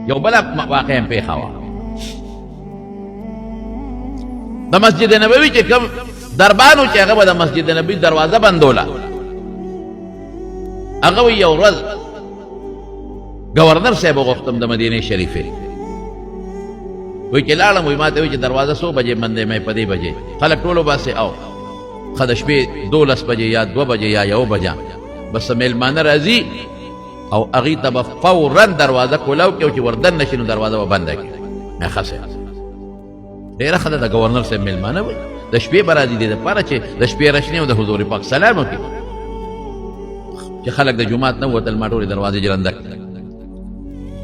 یو بله واقع هم پیښه وه د مسجد نبوي چې کوم دربان و چې هغه به د مسجد نبوي دروازه بندوله هغه وایي یو ورځ گورنر صاحب وغوښتم د مدینې شریفې وایي چې لاړم وایي ما ته وایي چې دروازه څو بجې بندې مې په دې بجې خلک ټول وباسې او ښه د شپې 12 بجې یا 2 بجې یا 1 بجه بس میلمانه راځي او هغې ته به فورا دروازه کولاو کړي او چې وردن نه شي نو دروازه به بنده کړي مې ښه صاحب ډېره ښه ده د ګورنر صاحب میلمانه وایي د شپې به راځي دې دپاره چې د شپې رشنې او د حضور پاک سلام وکړي چې خلک د جومات نه ووتل ما ټولې دروازې جرنده کړي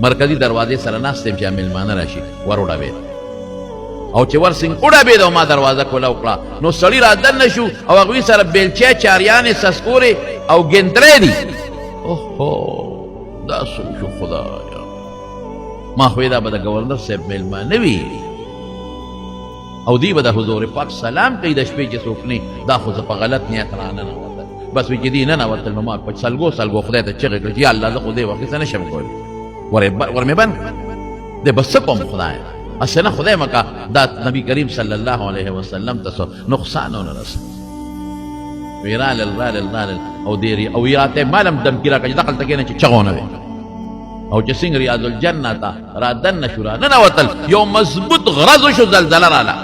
مرکزي دروازې سره ناست یم چې میلمانه راشي ور وډبېد او چې ورسنګ وډبېد او ما دروازه کولاو کړه نو سړي را دننه شو او هغوی سره بیلچې چاریانې سسکورې او ګنترې دي اوهو دا څه شو خدایا ما خو دا به د ګورنر صاحب میلمانه وي او دی به د حضور پاک سلام کوي د شپې چې څوک نه دا خو زه په غلط نیت راننوتل بس وایي چې دې ننوتل نو ما په سلګو خدای ته چغې کړې چې یا الله زه خو دې وخت څه نشم کولی ور مې بند دی بس څه کوم خدایه هسې نه خدای مکه دا نبي کریم صلی الله علیه وسلم ته څه نقصان ونه رسوي وی رالل او دیری او یاته مالم دم کی راکړه دخل ته کېنه چې چغونه وي او چې څنګه ریاض الجنه ته را دننه شو را ننوتل یو مضبوط غرض شو زلزله راله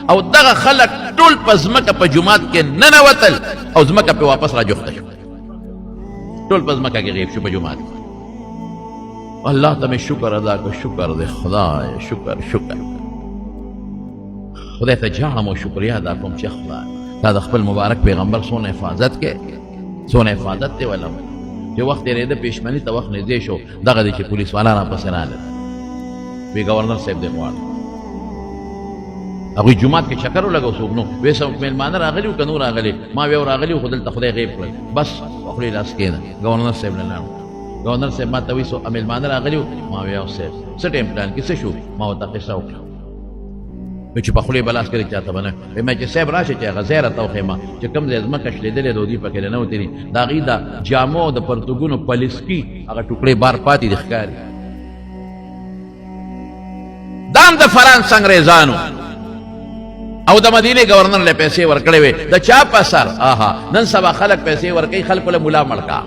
او دغه خلک ټول په ځمکه په جومات کې ننوتل او ځمکه پې واپس را جوخته شو ټول په ځمکه کې غیب شو په جومات کې الله ته مې شکر ادا کړ شکر دی خدای شکر خدای ته جام او شکریا ادا کوم چې خدای دا د خپل مبارک پیغمبر څونه حفاظت کې څونه حفاظت دی ولم چې وخت یې د پېشمني ته وخت نږدې شو دغه دی چې پولیس والا راپسې راغلل وی ګورنر صاحب دې غواړي هغوی جومات کې چکر ولګو څوک نو وی څه میلمانه راغلي وو که نو راغلي ما وی راغلي وو خو دلته خدای غیب کړل بس په خولې لاس کېنه ګورنر صاحب نه لاړم ګورنر صاحب ما ته وی څو میلمانه راغلي وو ما وی او صاحب څه ټایم پلان کې څه شو ما ورته قصه وکړه وی چې په خولې به لاس کړې چاته به نه وی ما چې صاحب راشه چې هغه ځای راته وښیمه چې کوم ځای ځمکه شلېدلې د دوی پکې ننوتې دي د هغې د جامو د پرتوګونو پلیسکي هغه ټوکړې بار پاتې دي ښکاري دا هم د فرانس انګریزانو او د مدینې ګورنر له پیسې ورکړې وې د چا په سر آها نن سبا خلک پیسې ورکوي خلکو له ملا مړکا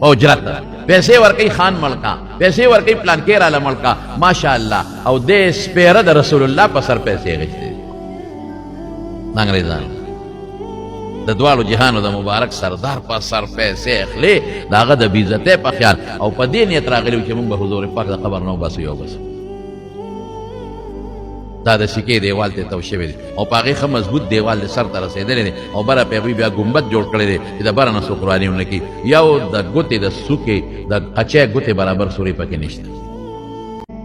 او اجرت پیسې ورکوي خان ملکا پیسې ورکوي پلانکې راله ملکا ماشاءالله او دې سپېره د رسول الله په سر پیسې اخېستې انګریزانو د دواړو جهانو د مبارک سردار په سر پیسې اخلي د هغه د بېعزتۍ په خیال او په دې نیت راغلي چې موږ به حضور پاک د قبر نه وباسو یو بس دا د سکې دیوال ته تو شوی دی او په هغې ښه مضبوط دیوال د سر ته رسېدلی دی او بره پې هغوی بیا ګمبد جوړ کړی دی چې د بره نه څوک رواني ونه کړي یو د ګوتې د سوکې د قچۍ ګوتې برابر سورې پکې نشته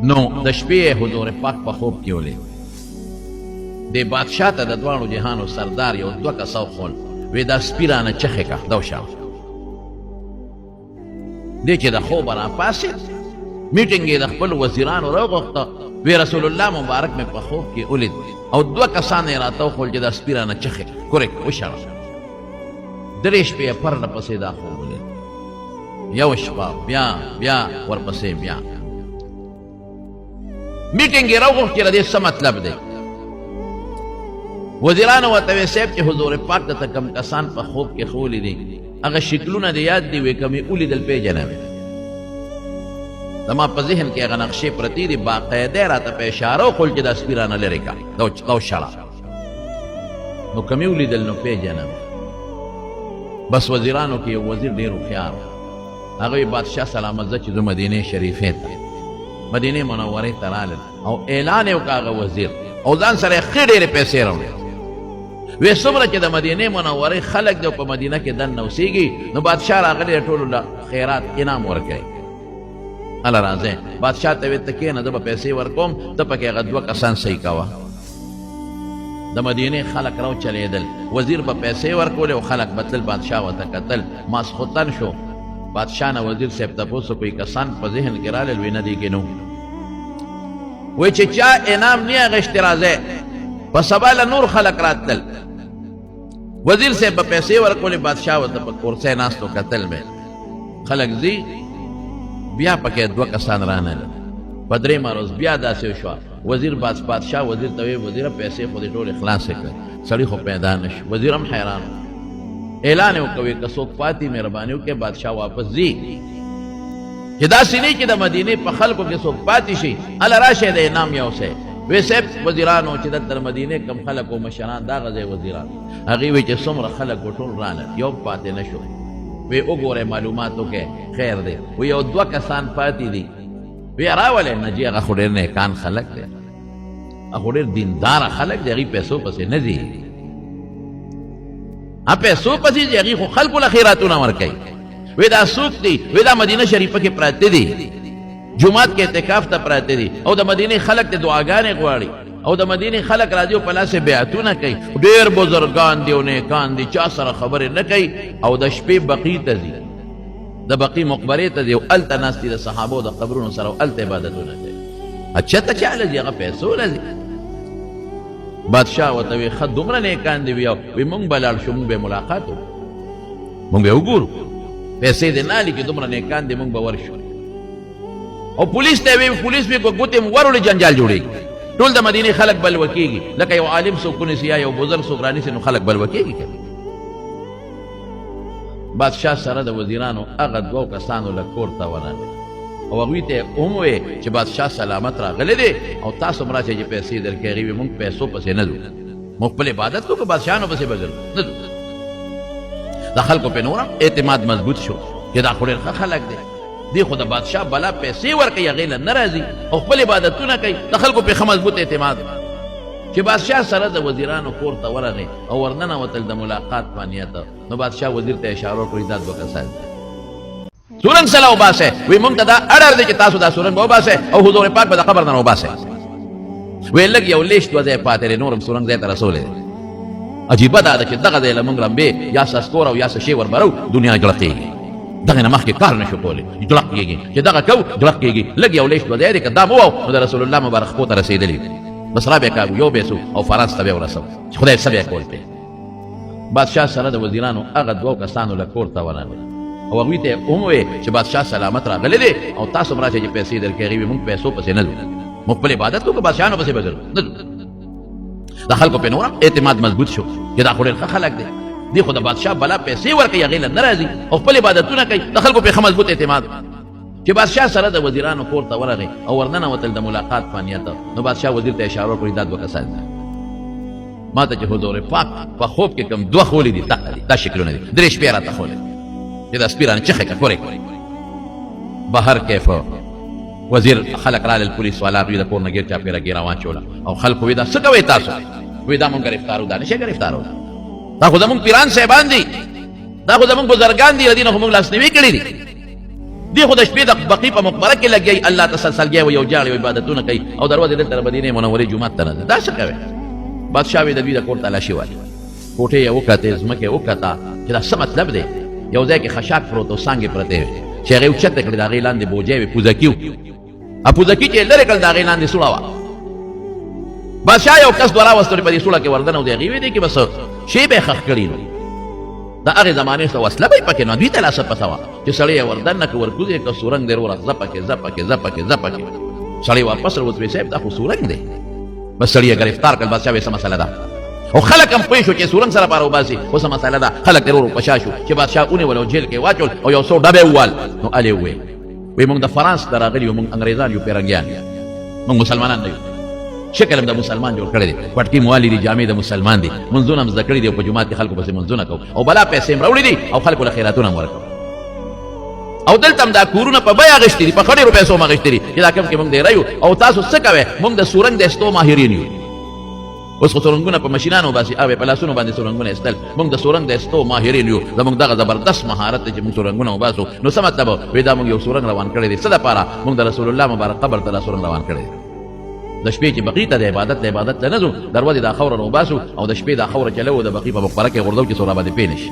نو د شپې حضور پاک په خوب کې ولید دې بادشاه ته د دواړو جهانو سردار یو 2 کسه وښول وی دا سپي رانه چخې که دا وشاوه دې چې د خوبه راپاڅېد میټینګ یې د خپل وزیرانو راوغوښته وی رسول الله مبارک مې په خوب کې ولید او 2 کسان یې راته وښول چې دا سپي رانه چخې کورک وشاوه 3 شپې یې پرله پسې دا خوب ولید یو شپه بیا ورپسې بیا میټینګ یې راوغوښت چې د دې څه مطلب دی وزیرانو ورته وی صاحب چې حضور پاک ته کم کسان په خوب کې ښه ولیدي هغه شکلونه دې یاد دي وی که مې ولیدل پېژنم زما په ذهن کې هغه نقشې پرتې دي باقاعده راته په اشاره وښول چې دا سپي رانه لرې کړه دا وشړه نو که مې ولیدل نو پېژنم بس وزیرانو کې یو وزیر ډېر هوښیار هغه وی بادشاه سلامت زه چې زه مدینې شریفې ته مدینې منورې ته رالل او اعلان یې وکړه هغه وزیر او ځان سره یې ښې ډېرې پیسې راوړې وی څومره چې د مدینې منورې خلک دی او په مدینه کې دننه اوسېږي نو بادشاه راغلی ټولو له خیرات انعام ورکوي هله راځئ بادشاه ته وی ته کښېنه زه به پیسې ورکوم ته پکې هغه 2 کسان صحیح کوه د مدینې خلک راوچلېدل وزیر به پیسې ورکولې او خلک به تلل بادشاه ورته کتل ماسخوتن شو بادشاه نه وزیر صاحب تپوس کوئی کسان په ذهن کې رالل وی نه دي کې نو وی چې چا انعام نه اخېستی راځئ په سبا له نور خلک راتلل وزیر صاحب به پیسې ورکولې بادشاه ورته په کورسۍ ناست و کتل مې خلک ځي بیا پکې 2 کسان رانل په درېیمه ورځ بیا داسې وشوه وزیر بادشاه وزیر ته ویې وزیره پیسې خو دې ټولې خلاصې کړې سړي خو پیدا نه شو وزیر هم حیران اعلان یې وکړ که څوک پاتې مهرباني وکړي بادشاه واپس ځي چې داسې نه چې د مدینې په خلکو کې څوک پاتې شي هله راشئ د انعام یوسئ وی صاحب وزیرانو چې دلته د مدینې کم خلک او مشران دا غځی وزیران هغې وی چې څومره خلک و ټول رانه یو پاتې نه شو وی وګورئ معلومات وکړئ خیر دی وی یو دوه کسان پاتې دي وی راولئ نه جي هغه خو ډېر نیکان خلک دی هغه ډېر دینداره خلک دی هغې پیسو پسې نه ځي پیسو پسې ځي هغې خو خلکو له خیراتونه ورکوي وی دا څوک دي وی دا مدینه شریفه کې پراته دي جمعات کې اعتکاف ته پراته دي او د مدینې خلک د دعاګانې غواړي او د مدینې خلک راځي او په لاسې بیعتونه کوي ډېر بزرګان دي او نیکان دي چا سره خبرې نه کوي او د شپې بقي ته ځي د بقي مقبرې ته ځي او هلته ناست دي د صحابو د قبرونو سره او هلته عبادتونه کوي چېرته چا له ځي هغه پیسو له ځي بادشاه ورته وی ښه دومره نیکان دي وی موږ به لاړ شو موږ به ملاقات وکړو موږ به وګورو پیسې دې نه لیکي دومره نیکان دي موږ به ورشو او پولیس ته وی پولیس وی ګوتې ورولې جنجال جوړېږي ټول د مدینې خلک بلوه کېږي لکه یو عالم څوک ونیسي یا یو بزرګ څوک رانیسي نو خلک بلوه کېږي بادشاه سره د وزیرانو هغه دوو کسانو له کور ته ورغی او هغوی ته یې هم وویې چې بادشاه سلامت راغلی دی او تاسو هم راشئ چې پیسې درکړي هغې وی موږ پیسو پسې نه ځو موږ خپل عبادت کوو که بادشاهانو پسې به ګرځو نه ځو د خلکو پې نور اعتماد مضبوط شو چې دا خو ډېر ښه خلک دی دی خو د بادشاه بلا پیسې ورکوي هغې له نه راځي او خپل عبادتونه کوي د خلکو پې ښه مضبوط اعتماد چې بادشاه سره د وزیرانو کور ته ورغی او ورننوتل د ملاقات په نیت نو بادشاه وزیر ته اشاره وکړي دا دوه کسان سورنګ سره وباسئ وی موږ ته دا اډر دی چې تاسو دا سورنګ به وباسئ او حضور پاک به د قبر نه وباسئ وی لږ یو لیشت دوه ځای پاتې دی نور هم سورنګ ځای ته رسولی دی عجیبه دا ده چې دغه ځای له موږ رمبې یا څه سکور او یا څه شی وربرو دنیا جړقېږي دغه نه مخکې کار نشو کولی جړق کېږي چې دغه کوو جړق کېږي لږ یو لیشت دوه ځای دی که دا مو نو د رسول الله مبارک خپو ته رسېدلي بس را بیا کاږو یو بیسو او فرانس ته بیا ورسو چې خدای څه بیا کول پې بادشاه سره د وزیرانو هغه دوو کسانو له کور ته ورغی او هغوی ته یې هم وویې چې بادشاه سلامت راغلی دی او تاسو هم راشئ چې پیسې درکړي هغې وي موږ پیسو پسې نه ځو موږ خپل عبادت کوو که بادشاهانو پسې به ګرځو نه ځو د خلکو پې نور اعتماد مضبوط شو چې دا خو ډېر ښه خلک دی دی خو د بادشاه بلا پیسې ورکوي هغې له نه راځي او خپل عبادتونه کوي د خلکو پې ښه مضبوط اعتماد چې بادشاه سره د وزیرانو کور ته ورغی او ورننوتل د ملاقات په نیت نو بادشاه وزیر ته اشاره وکړي دا دوه کسان دي ما ته چې حضور پاک په خوب کې کوم دوه خولې دي دا شکلونه دي درې شپې راته خولې چې دا سپي رانه چخې که کورې بهر کیف وزیر خلک رالل پولیس والا هغوی د کور نه ګیر چاپېره ګیره واچوله او خلکو وی دا څه کوئ تاسو وی دا مونږ ګرفتارو دا نشئ ګرفتارو دا خو زمونږ پیران صاحبان دي دا خو زمونږ بزرګان دي له دې نه خو مونږ لاسنیوي کړي دي دی خو د شپې د بقي په مقبره کې لګیایي الله ته سلسلګی وي او جاړي او عبادتونه کوي او دروازې دلته د مدینې منورې جومات ته نه ځي دا څه کوې بادشاه وی د دوی د کور تلاشي والي کوټې یې وکتې ځمکې وکته چې دا څه مطلب دی یو ځای کې خشاک پروت او څانګې پرتې وې چې هغې اوچته کړې د هغې لاندې بوجۍ وې پوزکي و پوزکي چې یې لرې کړل د هغې لاندې سوړه وه بادشاه یو کس دوه راوستلې په دې سوړه کې وردنه و د هغې وې دی کې بس شی به یې ښخ کړي نو د هغې زمانې څه وسله به یې پکې نو دوی ته لا څه پته وه چې سړی یې وردن نه که ورکوز یې که سورنګ دی وروره ځه پکې ځه پکې ځه پکې ځه پکې سړی واپس راووت وی صاحب دا خو سورنګ دی بس سړي یې ګرفتار کړل بادشاه وی څه مسله ده او خلک هم پوه شو چې سورنګ سره پاره وباسي خو څه مسله ده خلک ترې ورو په شا شو چې بادشاه ونیول او جیل کې واچول او یو څو ډبې ووال نو هلې وویل وی موږ د فرانس نه راغلي یو موږ انګریزان یو پیرنګیان موږ مسلمانان نه یو شکل هم د مسلمان جوړ کړی دی پټکي موالي دي جامې د مسلمان دي منځونه هم زده کړي دي او په جومات کې خلکو پسې منځونه کوو او بلا پیسې هم راوړي دي او خلکو له خیراتونه هم ورکوو او دلته هم دا کورونه په بیه اخېستي دي په ښه ډېرو پیسو هم اخېستي دي چې دا کوم کې موږ ډېری یو او تاسو څه کوئ موږ د سورنګ د ایستو ماهرین یو اوس خو سورنګونه په مشینانو باسي او په لاسونو باندې سورنګونه ایستل موږ د سورنګ د ایستو ماهرین یو زموږ دغه زبردست مهارت دی چې موږ سورنګونه وباسو نو څه مطلب وی دا موږ یو سورنګ روان کړی دی څه دپاره موږ د رسول الله مبارک قبر ته دا سورنګ روان کړی دی د شپې چې بقي ته د عبادت ته نه ځو دروازې دا خوره راوباسو او د شپې دا خوره چلو د بقي په مقبره کې غورځو چې څو راباندې پې نه شي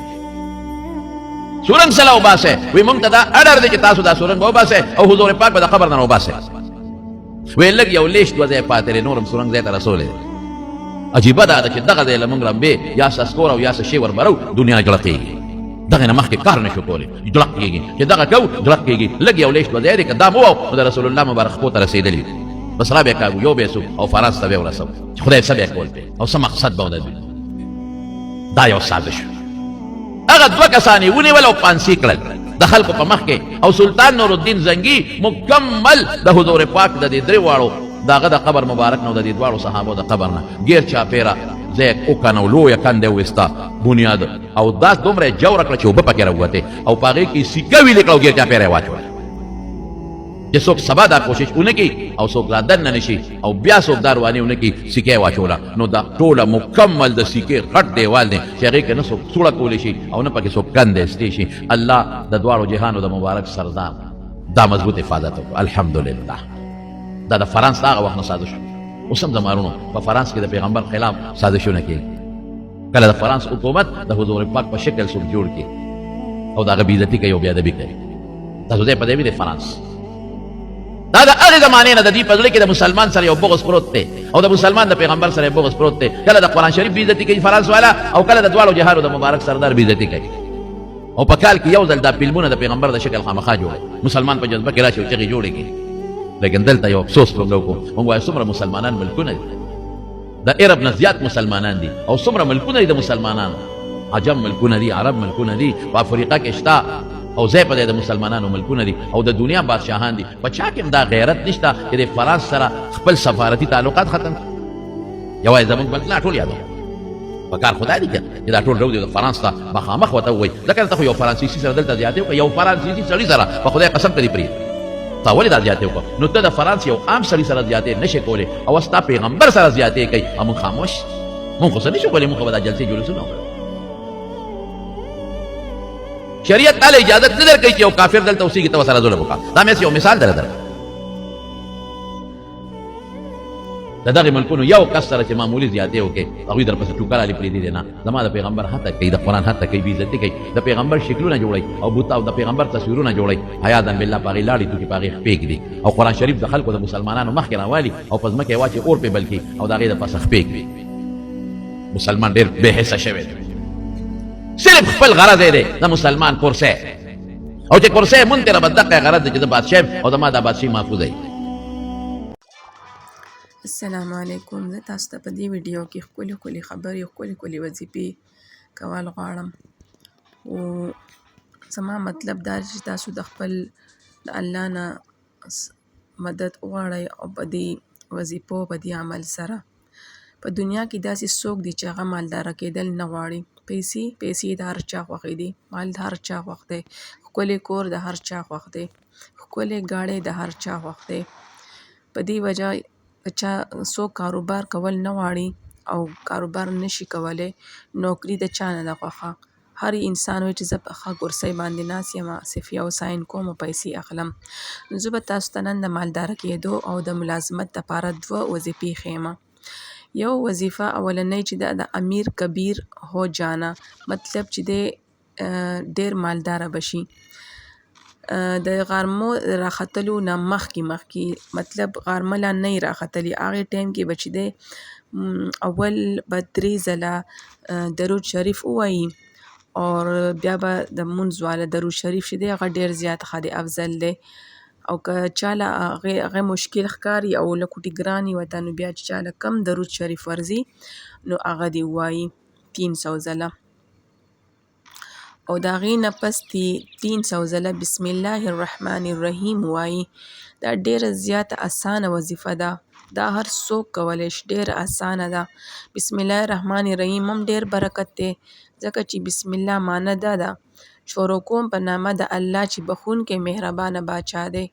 سورنګ سره وباسئ وی موږ ته دا اډر دی چې تاسو دا سورنګ وباسئ او حضور پاک به د قبر نه وباسئ وی لږ یو لیشت دوه ځای پاتې دی نور هم سورنګ ځای ته رسولی دی عجیبه دا ده چې دغه ځای له موږ رمبې یا څه سکور او یا څه شی وربرو دنیا جړقېږي دغه نه مخکې کار نشو کولی جلق کېږي چې دغه کو جلق کېږي لږ یو لیش دوه ځای دی که دا مو نو د رسول الله مبارک خپو ته رسېدلي بس را به یې کاږو یو به یې او فرانس ته به یې ورسو چې خدای څه به یې کول او څه مقصد به د دوی دا یو سازش هغه دوه کسان یې ونیول او پانسي کړل د خلکو په مخ کې او سلطان نور الدین زنګي مکمل د حضور پاک د دې درې واړو داغه د قبر مبارک نو د دې دواړو صحابو د قبر نه غیر چاپیره ځای وکنه لویه کنده وستا بنیاد او دا دومره جوړه کړه چې اوبه پکې راووتې او په هغې کې سیکه ویلې کړه او غیر چاپیره یې واچوله چې څوک سبا دا کوشش ونه کړي او څوک را دننه نه شي او بیا څوک دا رواني ونه کړي سیکه یې واچوله نو دا ټوله مکمل د سیکې غټ دیوال دی چې هغې کې نه څوک سوړه کولی شي او نه پکې څوک کنده ایستی شي الله د دواړو جهانو د مبارک سردار دا مضبوط حفاظت وکړو الحمدلله دا د فرانس د هغه وخت نه سازش اوس هم زمانونو په فرانس کې د پیغمبر خلاف سازشونه کېږي کله د فرانس حکومت د حضور پاک په شکل څوک جوړ کړي او د هغه بېعزتي کوي او بېادبي کوي تاسو ځای په دی د فرانس دا د هغې زمانې نه د دې په زړه کې د مسلمان سره یو بغض پروت دی او د مسلمان د پیغمبر سره یو بغض پروت دی کله د قرآن شریف بېعزتي کوي فرانس والا او کله د دواړو جهانو د مبارک سردار بېعزتي کوي او په کال کې یو ځل دا فلمونه د پیغمبر د شکل خامخا جوړي مسلمان په جذبه کې راشي او چغې جوړې کړي لیکن دلته یو افسوس موږ وکړو موږ وایو څومره مسلمانان ملکونه دي د عرب نه زیات مسلمانان دي او څومره ملکونه دي د مسلمانانو عجم ملکونه دي عرب ملکونه دي په افریقا کې شته او ځای په ځای د مسلمانانو ملکونه دي او د دنیا بادشاهان دي په چا کې هم دا غیرت نشته چې د فرانس سره خپل سفارتي تعلقات ختم کړي یوازې زموږ بلک نه ټول یادو په کار خدای دی چې دا ټول راوځي د فرانس ته مخامخ ورته ووایي ځکه ته خو یو فرانسیسي سره دلته زیاتې وکړه یو فرانسیسي سړي سره په خدای قسم ته دې پرېږدي تا ولې دا زیاتې وکړه نو ته د فرانس یو عام سړي سره زیاتې نشې کولی او ستا پیغمبر سره زیاتې کوي او موږ خاموش موږ خو څه نشو کولی موږ خو به دا جلسې جلوسونه وکړو شریعت تعالی اجازت نه درکوي چې یو کافر دلته اوسېږي ته ورسره ظلم وکړه دا مې یو مثال درته د دغې ملکونو یو کس سره چې معمولي زیاتې وکړي هغوی در پسې ټوکر علي پرېږدي دی نه زما د پیغمبر حتی کوي د قرآن حتی کوي بېعزتي کوي د پیغمبر شکلونه جوړوي او بوتا او د پیغمبر تصویرونه جوړوي حیاذا بالله په هغې لاړې توکي په هغې خپې ږدي او قرآن شریف د خلکو د مسلمانانو مخکې راوالي او په ځمکه یې واچي اور پې بل کړي او د هغې د پاسه خپې ږدي مسلمان ډېر بې حسه شوی دی صرف خپل غرض یې دی د مسلمان کرسی او چې کرسی مونږ تېره به دقه غرض دی چې زه بادشاه یم او زما دا بادشاهي محفوظه وي السلام علیکم زه تاسو ته په دې ویډیو کې ښکلې ښکلې خبرې ښکلې وظیفې کول غواړم او زما مطلب دا چې تاسو د خپل د الله نه مدد وغواړئ او په دې وظیفو په دې عمل سره په دنیا کې داسې څوک دي چې هغه مالداره کېدل نه غواړي پیسې د هر چا خوښې دي مال د هر چا خوښ دی ښکلی کور د هر چا خوښ دی ښکلې ګاډۍ د هر چا خوښ دی په دې وجه چا څوک کاروبار کول نه غواړي او کاروبار نشي کولی نوکري د چا نه ده خوښه هر انسان وایي چې زه په ښه کرسۍ باندې ناست یم صرف یو ساین کوم او پیسې اخلم نو زه به تاسو ته نن د مالداره کېدو او د ملازمت دپاره دوه وظیفې ښیم یو وظیفه اولنۍ چې ده د امیر کبیر هو جانا مطلب چې دی ډېر مالداره بشي د غرمو راختلو نه مخکې مطلب غرمه لا نه یې راختلي هغې ټایم کې به چې دی اول به 3 ځله درود شریف ووایي اور بیا به د مونځ والا درود شریف چې دی هغه ډېر زیات ښه دی افضل دی او که چاله هغې مشکل ښکاري او لکوټي ګران وي ورته نو بیا چې چاله کم درود شریف ورځي نو هغه دې ووایي 300 ځله او د هغې نه پس 300 ځله بسم الله الرحمن الرحیم وایي دا ډېره زیاته اسانه وظیفه ده دا هر څوک کولی شي ډېره اسانه ده بسم الله الرحمن الرحیم هم ډېر برکت دی ځکه چې بسم الله معنی دا ده شروع کوم په نامه د الله چې بخونکی مهربانه باچا دی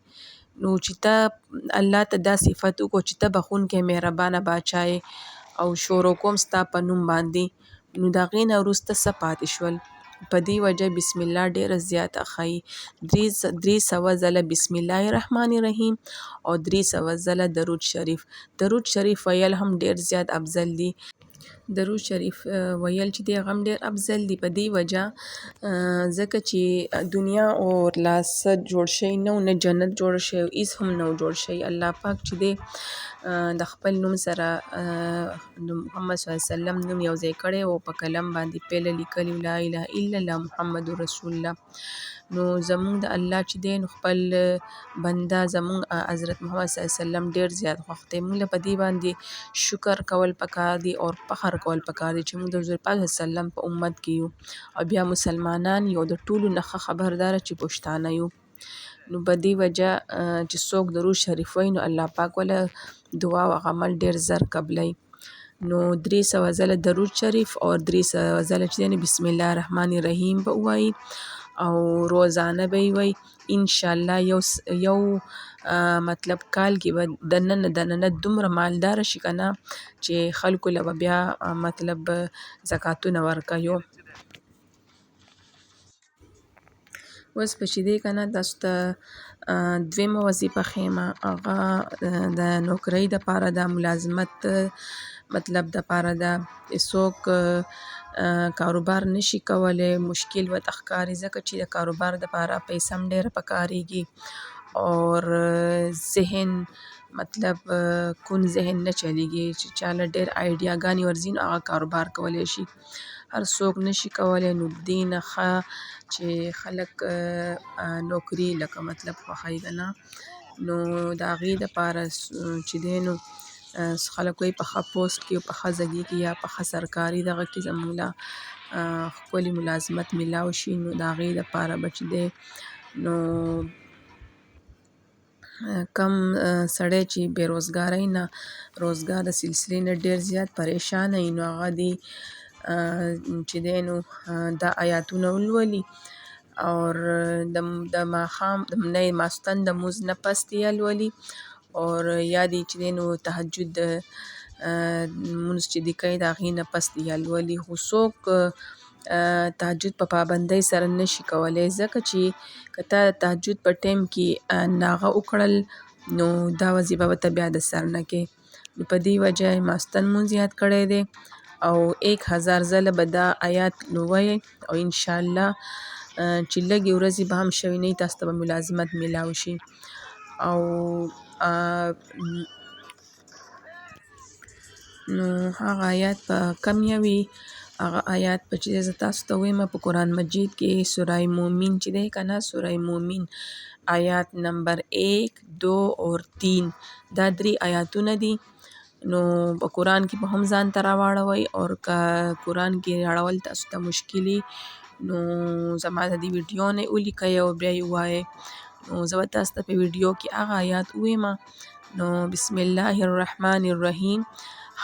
نو چې ته الله ته دا صفت وکړو چې ته بخونکی مهربانه باچا یې او شروع کوم ستا په نوم باندې نو د هغې نه وروسته څه پاتې شول په دې وجه بسم الله ډېره زیاته ښایي 300 ځله بسم الله الرحمن الرحیم او 300 ځله درود شریف ویل هم ډېر زیات افضل دي درود شریف ویل چې دی هغه هم ډېر افضل دی په دې وجه ځکه چې دنیا اور لا څه جوړ شوی نه و، نه جنت جوړ شوی او هېڅ هم نه و جوړ شوی. الله پاک چې دی د خپل نوم سره د محمد صلی الله علیه وسلم نوم یو ځای کړی و، په قلم باندې پهله لیکلي و لا اله الا الله محمد رسول الله. نو زمونږ د الله چې دی نو خپل بنده زمونږ حضرت محمد صلی الله علیه وسلم ډېر زیات خوښ دی. موږ له په دې باندې شکر کول پکار دی او فخر کول پکار دی چې موږ د حضور پاک صلی الله علیه وسلم په امت کې یو او بیا مسلمانان یو د ټولو نه ښه خبرداره چې پښتانه یو. نو په دې وجه چې څوک درود شریف وایي نو الله پاک وله دعا او هغه عمل ډېر زر قبلوي. نو 300 ځله درود شریف او 300 ځله چې دی بسم الله الرحمن الرحیم به ووایي او روزانه به یې وایي. انشاءالله یو مطلب کال کې به دننه دومره مالداره شي که نه چې خلکو له به بیا مطلب زکاتونه ورکوي. اوس به چې دی که نه تاسو ته دویمه وظیفه ښیم، هغه د نوکرۍ دپاره ده، ملازمت مطلب دپاره ده. څوک کاروبار نشي کولی مشکل ورته ښکاري ځکه چې د کاروبار دپاره پیسه هم ډېره پکارېږي اور ذهن مطلب کون ذهن نه چلیږي چې چاله ډېر آیډیاګانې ورځي نو هغه کاروبار کولی شي. هر څوک نشي کولی نو دې نه ښه چې خلک نوکري لکه مطلب خوښوي که نه نو د هغې دپاره چې دی نو خلک وایي په ښه پوسټ کې په ښه ځګي کې یا په ښه سرکاري دغه کې زموږ له ښکلي ملازمت میلاو شي نو د هغې دپاره به چې دی نو کم سړی چې بېروزګارۍ نه روزګار د سلسلې نه ډېر زیات پریشانه وي نو هغه دې چې دی نو دا آیاتونه ولولي اور د ماښام نه ماسخوتن د لمونځ نه پس دې ولولي اور یا دې چې دی نو تهجد لمونځ چې دې کوي د هغې نه پس دې لولي. خو څوک تهجد په پابندۍ سره نشي کولی ځکه چې که تا د تهجد په ټایم کې هغه وکړل نو دا وظیفه به ته بیا د سر نه کوې. نو په دې وجه یې ماسخوتن لمونځ یاد کړی دی او 1000 ځله به دا آیات ووایئ او انشاءالله چې لږې ورځې به هم شوي نه وي تاسو ته به ملازمت میلاو شي. او نو هغه آیات به کم وي، هغه آیات به چې زه تاسو ته ویم په قرآن مجید کې سوره مومن چې دی که نه سوره مومن آیات نمبر 1 2 اور 3 دا 3 آیاتونه دي. نو په قرآن کې به هم ځان ته راواړوئ اور که قرآن کې اړول تاسو ته مشکلي نو زما د دې ویډیو نه ولیکئ او بیا یې ووایئ. نو زه به تاسو ته په ویډیو کې هغه آیات ووایم. نو بسم الله الرحمن الرحیم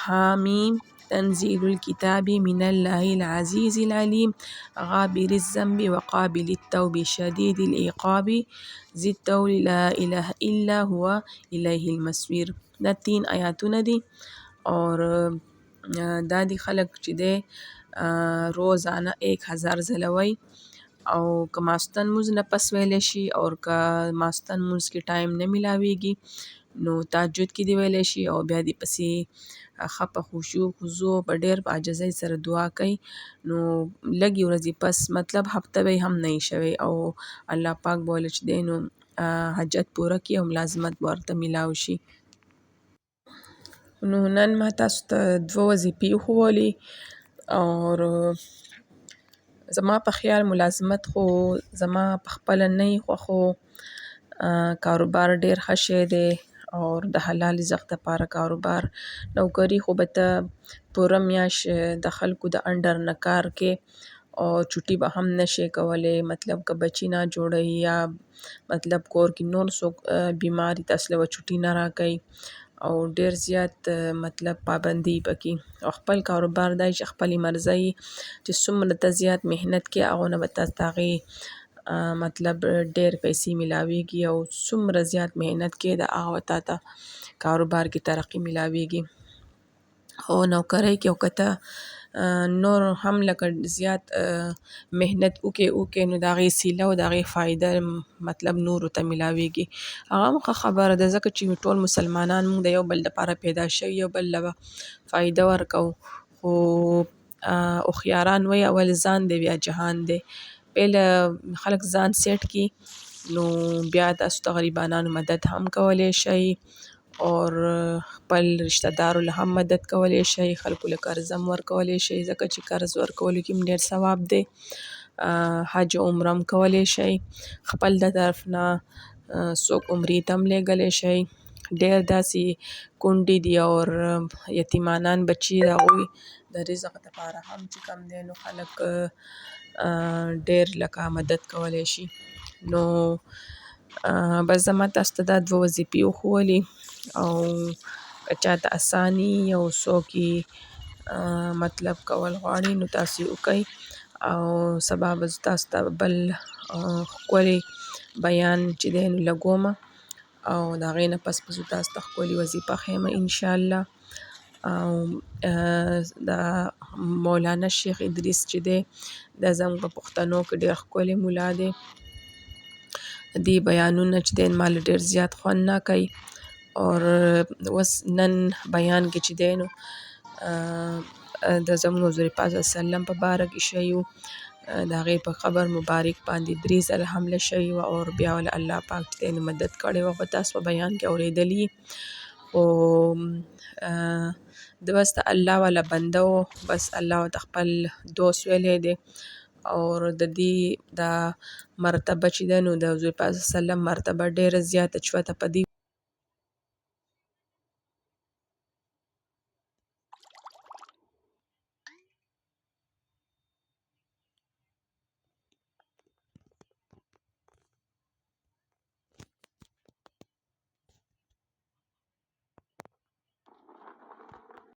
حامیم تنزیل الکتاب من الله العزیز العلیم غافر الذنب وقابل التوب شدید العقاب ذی الطول لا اله الا هو الیه المصیر. دا 3 آیاتونه دي اور دا دي خلک چې دی روزانه 1000 ځله وایي او که ماسخوتن لمونځ نه پس ویلی شي اور که ماسخوتن لمونځ کې ټایم نه میلاویږي نو تهجد کې دې ویلی شي او بیا دې پسې ښه په خشوع خضوع په ډېر په عاجزۍ سره دعا کوي نو لږې ورځې پس مطلب هفته به هم نه وي شوی او الله پاک به ورله چې دی نو حاجت پوره کړي او ملازمت به ورته میلاو شي. نو نن ما تاسو ته 2 وظیفې وښولې اور زما په خیال ملازمت خو زما په خپله نه یې خوښو، کاروبار ډېر ښه شی دی اور د حلال رزق دپاره کاروبار. نوکري خو به ته پوره میاشت د خلکو د انډر نه کار کې او چوټي به هم نشې کولی مطلب که بچي نه جوړوي یا مطلب کور کې نور څوک بیمار وي تاسو له به چوټي نه راکوي او ډېر زیات مطلب پابندي پکې او خپل کاروبار دا چې خپلې مرضۍ چې څومره ته زیات محنت کې هغو نه به تاسو ته هغې مطلب ډېر پیسې میلاویږي او څومره زیات محنت کې د هغه به تا ته کاروبار کې ترقي میلاویږي. او نوکرۍ کې او که ته نور هم لکه زیات محنت وکې نو د هغې صله او د هغې فایده مطلب نورو ته میلاویږي. هغه هم ښه خبره ده ځکه چې ټول مسلمانان موږ د یو بل دپاره پیدا شوي یو بل له به فایده ورکوو خو هوښیاران وایي اول ځان دی بیا جهان دی. پهله خلک ځان سیټ کړي نو بیا تاسو د غریبانو مدد هم کولی شئ اور خپل رشته دارو له هم مدد کولی شئ، خلکو له قرض هم ورکولی شئ ځکه چې قرض ورکولو کې هم ډېر ثواب دی. حج او عمره هم کولی شئ، خپل د طرف نه څوک عمرې ته هم لیږلی شئ. ډېر داسې کونډې دي اور یتیمانان بچي د هغوی د رزق دپاره هم چې کوم دی نو خلک ډېر لکه مدد کولی شي. نو بس زما تاسو ته دا 2 وظیفې وښولې او که چاته اساني او څوک یې مطلب کول غواړي نو تاسو یې وکئ او سبا به زه تاسو ته بل ښکلی بیان چې دی نو لګومه او د هغې نه پس به زه تاسو ته ښکلې وظیفه ښیمه انشاءالله. او دا مولانا شیخ ادریس چې دی دا زموږ په پښتنو کې ډېر ښکلی مولا دی. دې بیانونه چې دی ما له ډېر زیات خوند راکوي اور اوس نن بیان کې چې دی نو د زموږ حضور پاک صلی الله علیه وسلم په باره کې شوی و، د هغې په قبر مبارک باندې 3 ځله حمله شوې وه اور بیا ول الله پاک چې دی نو مدد کړې وه. خو تاسو په بیان کې اورېدلي خو د بس د الله والا بنده و، بس الله ورته خپل دوست ویلی دی اور د دې دا مرتبه چې ده نو د حضور پاک صلی الله علیه وسلم مرتبه ډېره زیاته چوته په دې